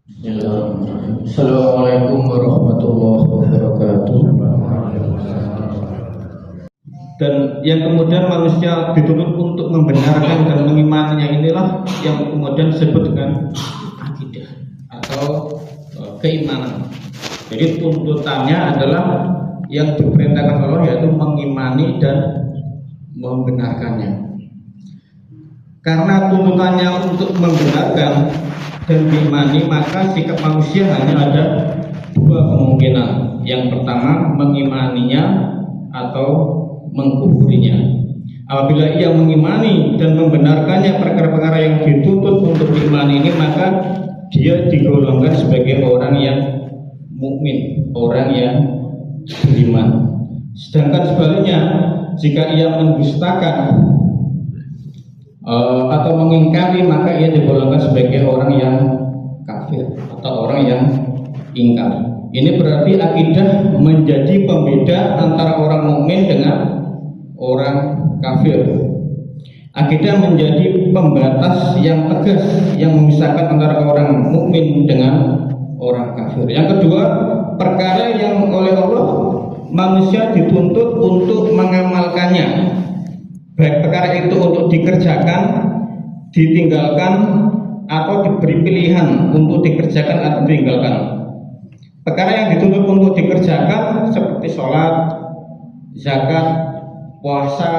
Bismillahirrahmanirrahim. Assalamualaikum warahmatullahi wabarakatuh. Dan yang kemudian manusia dituntut untuk membenarkan dan mengimaninya inilah yang kemudian disebut dengan akidah atau keimanan. Jadi tuntutannya adalah yang diperintahkan Allah yaitu mengimani dan membenarkannya. Karena tuntutannya untuk membenarkan dan diimani, maka sikap manusia hanya ada dua kemungkinan. Yang pertama, mengimaninya atau mengkufurinya. Apabila ia mengimani dan membenarkannya perkara-perkara yang dituntut untuk diimani ini, maka dia digolongkan sebagai orang yang mukmin, orang yang beriman. Sedangkan sebaliknya, jika ia mendustakan atau mengingkari, maka ia digolongkan sebagai orang yang kafir atau orang yang ingkar. Ini berarti akidah menjadi pembeda antara orang mukmin dengan orang kafir. Akidah menjadi pembatas yang tegas yang memisahkan antara orang mukmin dengan orang kafir. Yang kedua, perkara yang oleh Allah manusia dituntut untuk mengamalkannya, baik perkara itu untuk dikerjakan, ditinggalkan, atau diberi pilihan untuk dikerjakan atau ditinggalkan. Perkara yang dituntut untuk dikerjakan seperti sholat, zakat, puasa,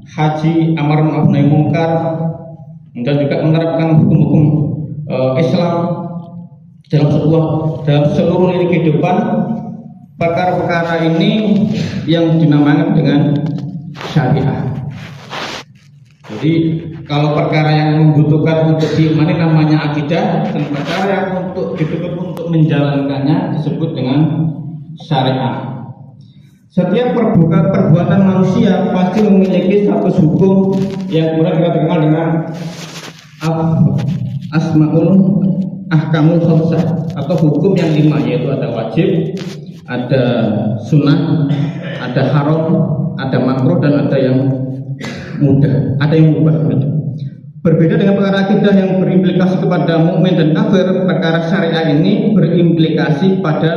haji, amar ma'ruf nahi munkar, dan juga menerapkan hukum-hukum Islam dalam seluruh lini kehidupan. Perkara-perkara ini yang dinamakan dengan syariah. Jadi kalau perkara yang membutuhkan untuk diimani namanya akidah, dan perkara yang untuk dituntut untuk menjalankannya disebut dengan syariah. Setiap perbuatan manusia pasti memiliki status hukum yang kemudian kita kenal dengan asmaul ahkamul khamsah atau hukum yang 5, yaitu ada wajib, ada sunnah, ada haram, ada makruh, dan ada yang mudah, ada yang mubah. Berbeda dengan perkara akidah yang berimplikasi kepada mukmin dan kafir, perkara syariah ini berimplikasi pada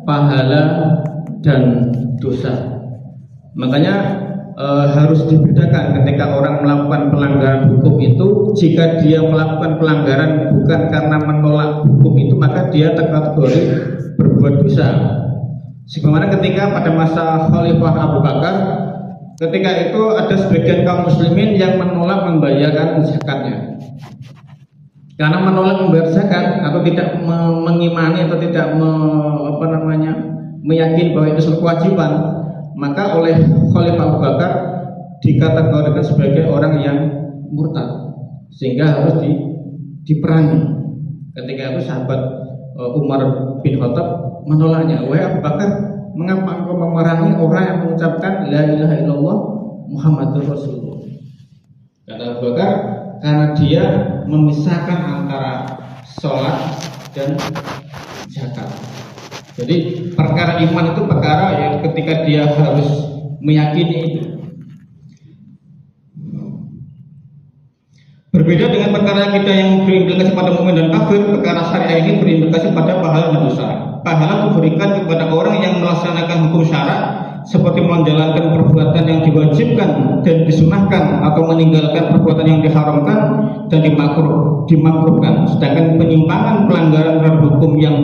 pahala dan dosa. Makanya harus dibedakan ketika orang melakukan pelanggaran hukum itu. Jika dia melakukan pelanggaran bukan karena menolak hukum itu, maka dia terkategori berbuat dosa. Sebagaimana ketika pada masa Khalifah Abu Bakar, ketika itu ada sebagian kaum muslimin yang menolak membayarkan zakatnya. Karena menolak membayar zakat atau tidak mengimani atau tidak meyakini bahwa itu suatu kewajiban, maka oleh Khalifah Abu Bakar dikategorikan sebagai orang yang murtad, sehingga harus diperangi. Ketika itu sahabat Umar bin Khattab menolaknya. Wahai Abu Bakar, mengapa engkau memerangi orang yang mengucapkan la ilaha illallah Muhammadur Rasulullah? Kata Abu Bakar, karena dia memisahkan antara sholat dan zakat. Jadi perkara iman itu perkara yang ketika dia harus meyakini itu. Berbeda dengan perkara kita yang berimplikasi pada mukmin dan kafir, perkara syariah ini berimplikasi pada pahala dan dosa. Pahala diberikan kepada orang yang melaksanakan hukum syarak seperti menjalankan perbuatan yang diwajibkan dan disunahkan, atau meninggalkan perbuatan yang diharamkan dan dimakruhkan. Sedangkan penyimpangan pelanggaran terhadap hukum yang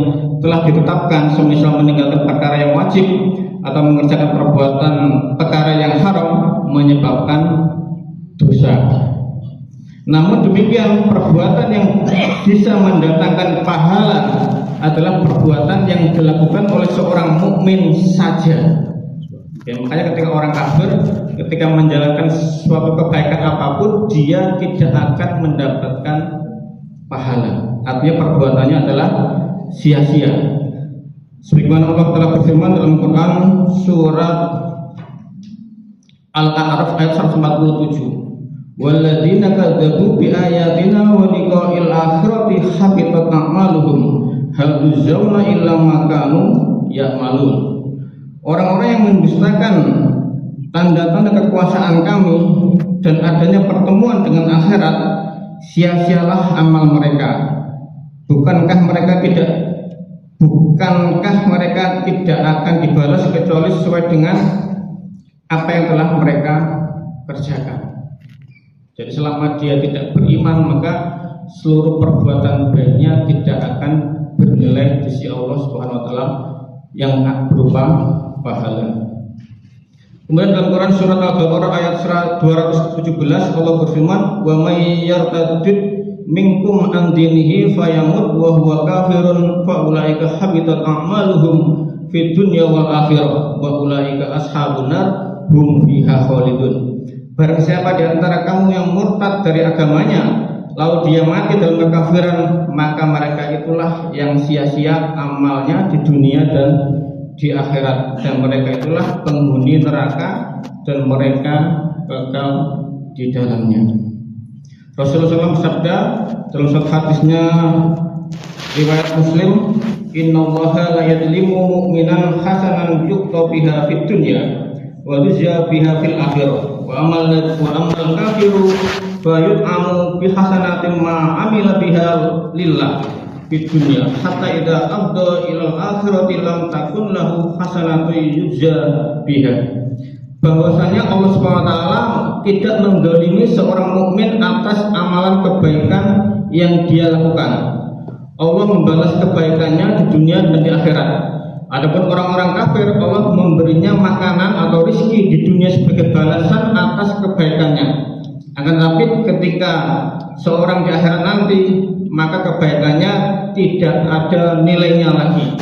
telah ditetapkan, semisal meninggalkan perkara yang wajib atau mengerjakan perbuatan perkara yang haram, menyebabkan dosa. Namun demikian, perbuatan yang bisa mendatangkan pahala adalah perbuatan yang dilakukan oleh seorang mukmin saja. Ya, makanya ketika orang kafir, ketika menjalankan suatu kebaikan apapun, dia tidak akan mendapatkan pahala. Artinya perbuatannya adalah sia-sia. Sebagaimana Allah telah berfirman dalam Quran surat Al-A'raf ayat 147. Walladzina kadzdzabu bi ayatina wa liqa'il akhirati habitat a'maluhum hal tujzauna illa ma kanu ya'malun. Orang-orang yang mendustakan tanda-tanda kekuasaan kami dan adanya pertemuan dengan akhirat, sia-sialah amal mereka. Bukankah mereka tidak akan dibalas kecuali sesuai dengan apa yang telah mereka kerjakan. Jadi selama dia tidak beriman, maka seluruh perbuatan baiknya tidak akan bernilai di sisi Allah Subhanahu wa taala yang berupa pahala. Kemudian dalam Quran surat Al-Baqarah ayat 217 Allah berfirman, "Wa may yartadid minkum an dinihi fayamut wa huwa kafirun fa ulaika habitat a'maluhum fid dunya wal akhirah wa ulaika ashabun nar hum fiha khalidun." Barang siapa di antara kamu yang murtad dari agamanya lalu dia mati dalam kekafiran, maka mereka itulah yang sia-sia amalnya di dunia dan di akhirat, dan mereka itulah penghuni neraka dan mereka kekal di dalamnya. Rasulullah SAW bersabda dalam suatu hadisnya riwayat Muslim, "Innallaha la yadlimu mu'minan hasanan yuqta biha fid dunya wa yujza biha fil akhirah wa amal kafiru fa yut'amu bi hasanatin ma amila biha lillah fid dunya hatta idza afda ila akhirati lam takun lahu hasanatu yujza biha." Bahwasanya Allah Subhanahu wa taala tidak menzalimi seorang mukmin atas amalan kebaikan yang dia lakukan. Allah membalas kebaikannya di dunia dan di akhirat. Adapun orang-orang kafir, Allah memberinya makanan atau rezeki di dunia sebagai balasan atas kebaikannya. Akan tetapi ketika seorang di akhirat nanti, maka kebaikannya tidak ada nilainya lagi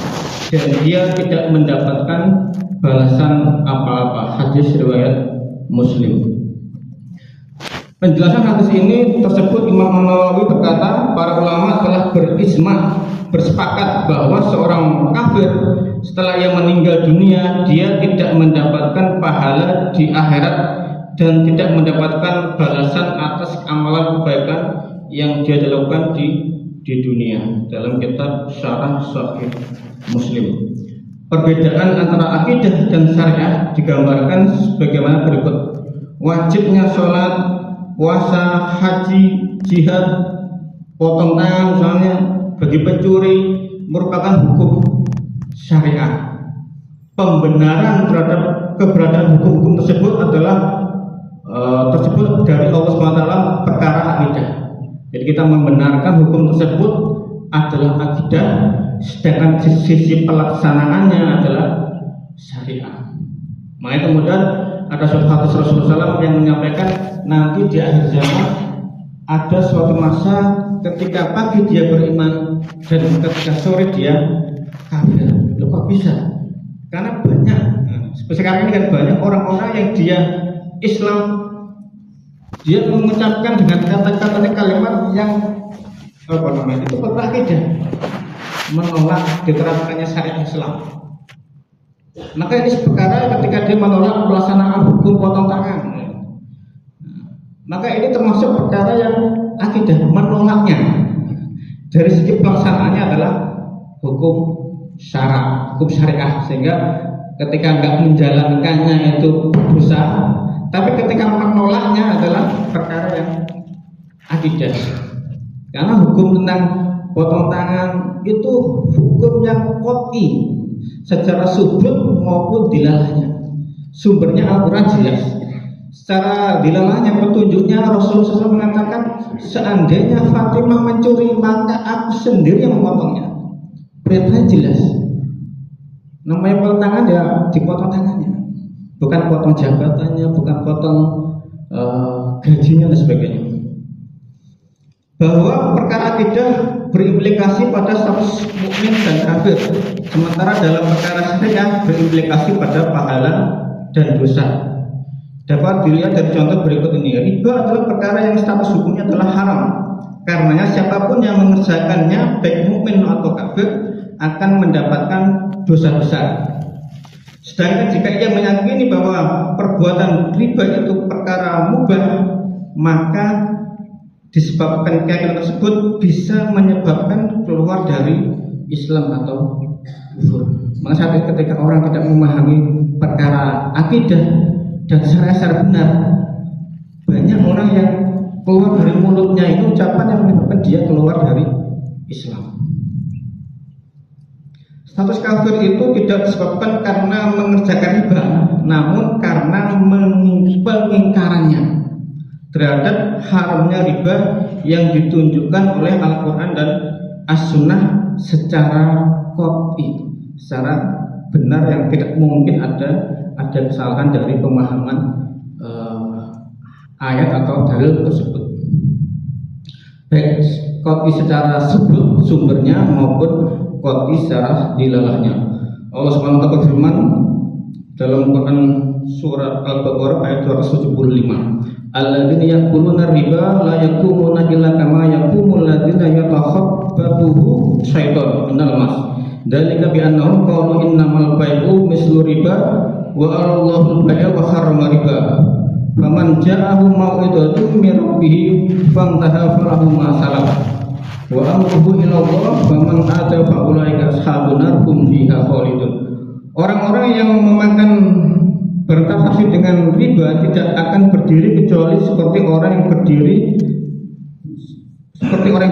dan dia tidak mendapatkan balasan apa-apa. Hadis riwayat Muslim. Penjelasan hadis ini tersebut Imam Nawawi berkata, para ulama telah berijma, bersepakat bahwa seorang kafir setelah ia meninggal dunia, dia tidak mendapatkan pahala di akhirat dan tidak mendapatkan balasan atas amalan kebaikan yang dia lakukan di dunia. Dalam kitab Syarah Sahih Muslim, perbedaan antara akidah dan syariah digambarkan sebagaimana berikut. Wajibnya sholat, puasa, haji, jihad, potong tangan misalnya bagi pencuri merupakan hukum syariah. Pembenaran terhadap keberadaan hukum-hukum tersebut adalah tersebut dari Allah SWT, perkara akidah. Jadi kita membenarkan hukum tersebut adalah akidah, sedangkan sisi pelaksanaannya adalah syariah. Makanya kemudian ada suatu hadis Rasulullah SAW yang menyampaikan nanti di akhir zaman ada suatu masa ketika pagi dia beriman dan ketika sore dia kafir. Loh, kok bisa? Karena banyak, sekarang ini kan banyak orang-orang yang dia Islam, dia mengucapkan dengan kata-kata kalimat yang itu akidah, menolak diterapkannya syariat Islam. Maka ini perkara ketika dia menolak pelaksanaan hukum potong tangan, maka ini termasuk perkara yang akidah, menolaknya. Dari segi pelaksanaannya adalah hukum syara, hukum syariah, sehingga ketika nggak menjalankannya itu dosa, tapi ketika menolaknya adalah perkara yang akidah. Karena hukum tentang potong tangan itu hukum yang qat'i secara subut maupun dilalahnya. Sumbernya Al-Quran jelas. Secara dilalahnya petunjuknya Rasulullah SAW mengatakan, seandainya Fatimah mencuri maka aku sendiri yang memotongnya. Perintahnya jelas. Namanya potong tangan ya dipotong tangannya, bukan potong jabatannya, bukan potong gajinya dan sebagainya. Bahwa perkara akidah berimplikasi pada status mukmin dan kafir, sementara dalam perkara syariah berimplikasi pada pahala dan dosa. Dapat dilihat dari contoh berikut ini. Riba adalah perkara yang status hukumnya adalah haram. Karenanya siapapun yang mengerjakannya, baik mukmin atau kafir, akan mendapatkan dosa besar. Sedangkan jika ia meyakini bahwa perbuatan riba itu perkara mubah, maka disebabkan keyakinan tersebut bisa menyebabkan keluar dari Islam atau kufur. Maka saat ketika orang tidak memahami perkara akidah dan secara benar, banyak orang yang keluar dari mulutnya itu ucapan yang menyebabkan dia keluar dari Islam. Status kafir itu tidak disebabkan karena mengerjakan riba, namun karena pengingkarannya terhadap haramnya riba yang ditunjukkan oleh Al-Quran dan As-Sunnah secara qat'i, secara benar, yang tidak mungkin ada kesalahan dari pemahaman ayat atau dalil tersebut, baik qat'i secara sumbernya maupun qat'i secara dilalahnya. Allah Subhanahu wa taala berfirman dalam Quran surat Al-Baqarah ayat 275, alladzina ya'kuluna riba la yaqumuna illa kama yaqumul ladzina yatakhabbathu syaitan minal mas. Dzalika bi annahum qalu innamal bai'u mislu riba wa Allahul bai'a wa harrama riba. Faman ja'ahu mau'izatun min rabbih fantaha falahu ma salaf wa amruhu ila Allah faman ata fa ulaika ashabun nar hum fiha khalidun. Orang-orang yang memakan bertransaksi dengan riba tidak akan berdiri kecuali seperti orang yang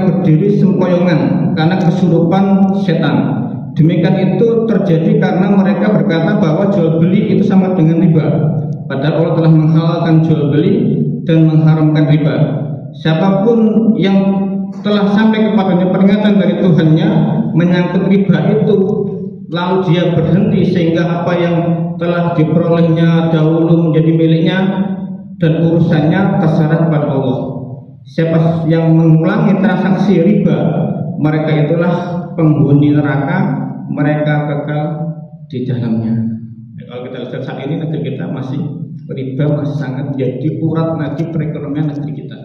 berdiri sempoyongan karena kesurupan setan. Demikian itu terjadi karena mereka berkata bahwa jual beli itu sama dengan riba, padahal Allah telah menghalalkan jual beli dan mengharamkan riba. Siapapun yang telah sampai kepadanya peringatan dari Tuhannya menyangkut riba itu, lalu dia berhenti sehingga apa yang telah diperolehnya dahulu menjadi miliknya dan urusannya terserah kepada Allah. Siapa yang mengulangi transaksi riba, mereka itulah penghuni neraka, mereka kekal di dalamnya. Kalau kita lihat saat ini negeri kita masih riba masih sangat jadi urat nadi perekonomian negeri kita.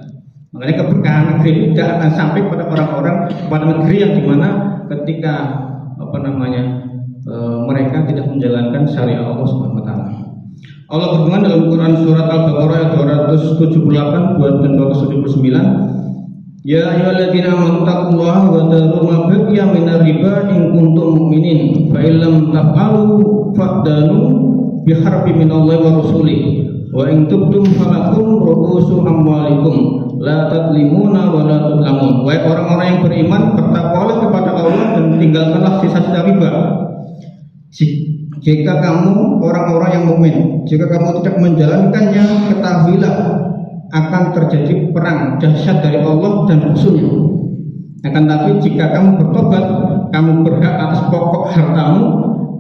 Makanya keberkahan negeri ini tidak akan sampai pada orang-orang, pada negeri yang dimana ketika mereka tidak menjalankan syariat Allah Subhanahu wa taala. Allah berfirman dalam Quran surat Al-Baqarah ayat 278 dan 279, ya ayyuhalladzina amanu taqullaha wa dharu ma baqiya minar riba in kuntum mu'minin fa illam taf'alu fa'danu biharbin minallahi wa rasulih wa in tubtum falakum ru'usu amwalikum la tadlimuna wa la tudlamun. Wahai orang-orang yang beriman, bertakwalah kepada Allah dan tinggalkanlah sisa-sisa riba. Jika kamu orang-orang yang mukmin, jika kamu tidak menjalankannya, ketahuilah akan terjadi perang dahsyat dari Allah dan Rasul-Nya. Akan tapi jika kamu bertobat, kamu berhak atas pokok hartamu,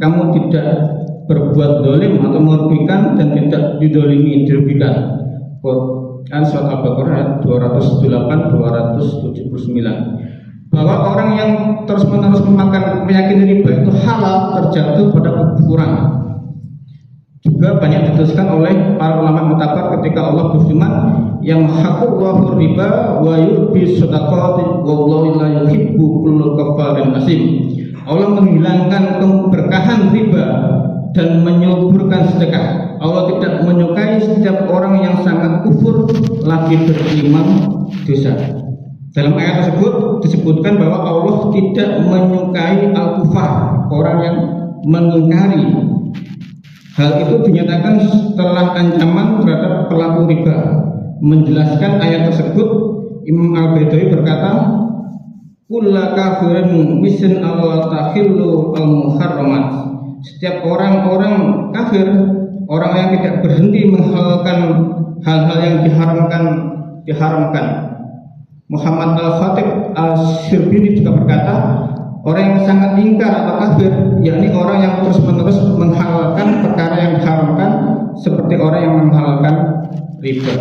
kamu tidak berbuat dolim atau merugikan dan tidak didolimi, dirugikan. Quran surat Al-Baqarah 208-279. Bahwa orang yang terus-menerus meyakini riba itu halal terjatuh pada kekufuran. Juga banyak dituliskan oleh para ulama mutabar ketika Allah berfirman, yang haqqullahu riba wa yurbi shadaqati wallahu la yuhibbu kulla kafarin asim. Allah menghilangkan keberkahan riba dan menyuburkan sedekah. Allah tidak menyukai setiap orang yang sangat kufur lagi beriman dosa. Dalam ayat tersebut disebutkan bahwa Allah tidak menyukai al-kufar, orang yang mengingkari. Hal itu dinyatakan setelah ancaman terhadap pelaku riba. Menjelaskan ayat tersebut, Imam Al-Baidawi berkata, kulla kafirin wisin Allah takhillu al-muharramat. Setiap orang-orang kafir, orang yang tidak berhenti menghalalkan hal-hal yang diharamkan. Muhammad Al-Khatib Al-Shirbini juga berkata, orang yang sangat ingkar atau kafir, yakni orang yang terus-menerus menghalalkan perkara yang diharamkan, seperti orang yang menghalalkan riba.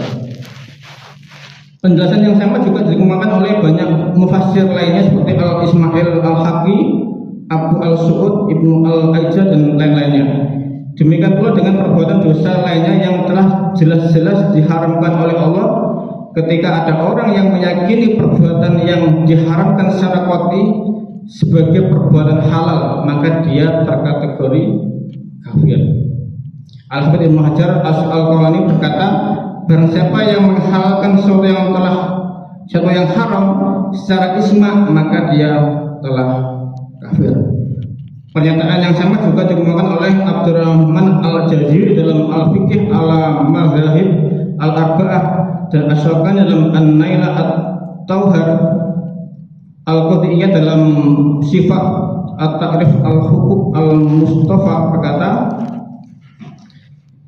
Penjelasan yang sama juga dikemukakan oleh banyak mufassir lainnya seperti Al-Ismail Al-Haqi, Abu Al-Su'ud, Ibnu Al-Aijah dan lain-lainnya. Demikian pula dengan perbuatan dosa lainnya yang telah jelas-jelas diharamkan oleh Allah. Ketika ada orang yang meyakini perbuatan yang diharamkan secara qat'i sebagai perbuatan halal, maka dia terkategori kafir. Al-Hafidz Ibnu Hajar Al-Asqalani berkata, barang siapa yang menghalalkan sesuatu yang haram secara isma, maka dia telah kafir. Pernyataan yang sama juga dikemukakan oleh Abdurrahman Al-Jaziri dalam Al-Fiqh ala Mazahib Al-Arba'ah dan Asy'ariyah dalam An-Naila At-Tauhar Al-Qadiyah dalam sifat at-ta'rif al-huquq al-Mustafa berkata,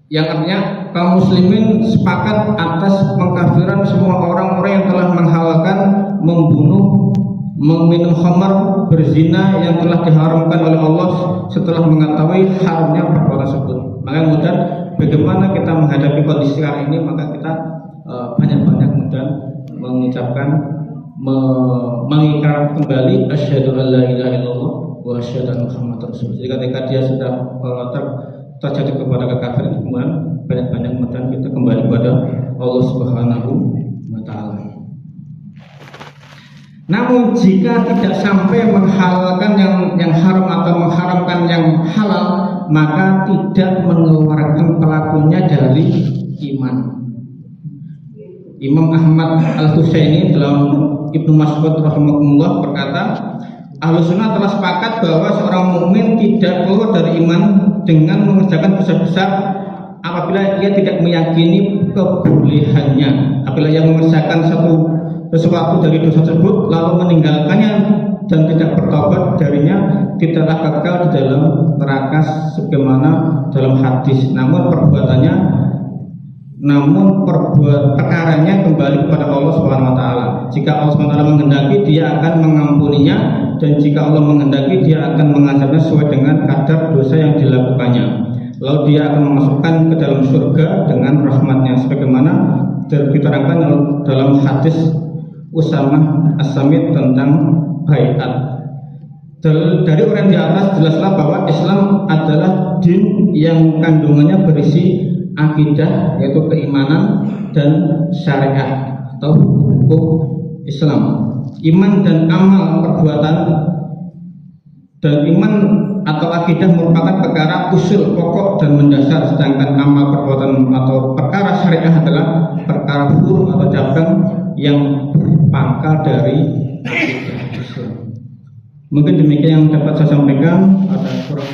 yang artinya kaum muslimin sepakat atas pengkafiran semua orang-orang yang telah menghalalkan membunuh, meminum khamar, berzina yang telah diharamkan oleh Allah setelah mengetahui haramnya perkara tersebut. Maka kemudian bagaimana kita menghadapi kondisi sekarang ini, maka kita banyak-banyak kemudian mengucapkan, mengikrarkan kembali asyhadu an la ilaha illallah wa asyhadu anna muhammadar rasulullah. Jadi ketika dia sudah terjadi kepada kekafiran, kemudian banyak-banyak kemudian kita kembali kepada Allah Subhanahu wa taala. Namun jika tidak sampai menghalalkan yang haram atau mengharamkan yang halal, maka tidak mengeluarkan pelakunya dari iman. Imam Ahmad Al-Husaini dalam Ibnu Mas'ud rahimahullah berkata, Ahlussunnah telah sepakat bahwa seorang mukmin tidak keluar dari iman dengan mengerjakan dosa-dosa apabila ia tidak meyakini kebolehannya. Apabila ia mengerjakan sesuatu dari dosa tersebut lalu meninggalkannya dan tidak bertobat darinya, tidaklah kekal di dalam neraka sebagaimana dalam hadis. Namun perkaranya kembali kepada Allah Subhanahu wa taala. Jika Allah Subhanahu wa taala menghendaki, dia akan mengampuninya, dan jika Allah menghendaki, dia akan mengazabnya sesuai dengan kadar dosa yang dilakukannya. Lalu dia akan memasukkan ke dalam surga dengan rahmatnya, sebagaimana diterangkan dalam hadis Usamah As-Samit tentang baiat. Dari orang di atas jelaslah bahwa Islam adalah din yang kandungannya berisi akidah, yaitu keimanan dan syariat atau hukum Islam. Iman dan amal perbuatan, dan iman atau akidah merupakan perkara usul pokok dan mendasar, sedangkan amal perbuatan atau perkara syariah adalah perkara furu atau cabang yang berpangkal dari akidah Islam. Mungkin demikian yang dapat saya sampaikan. Ada kurang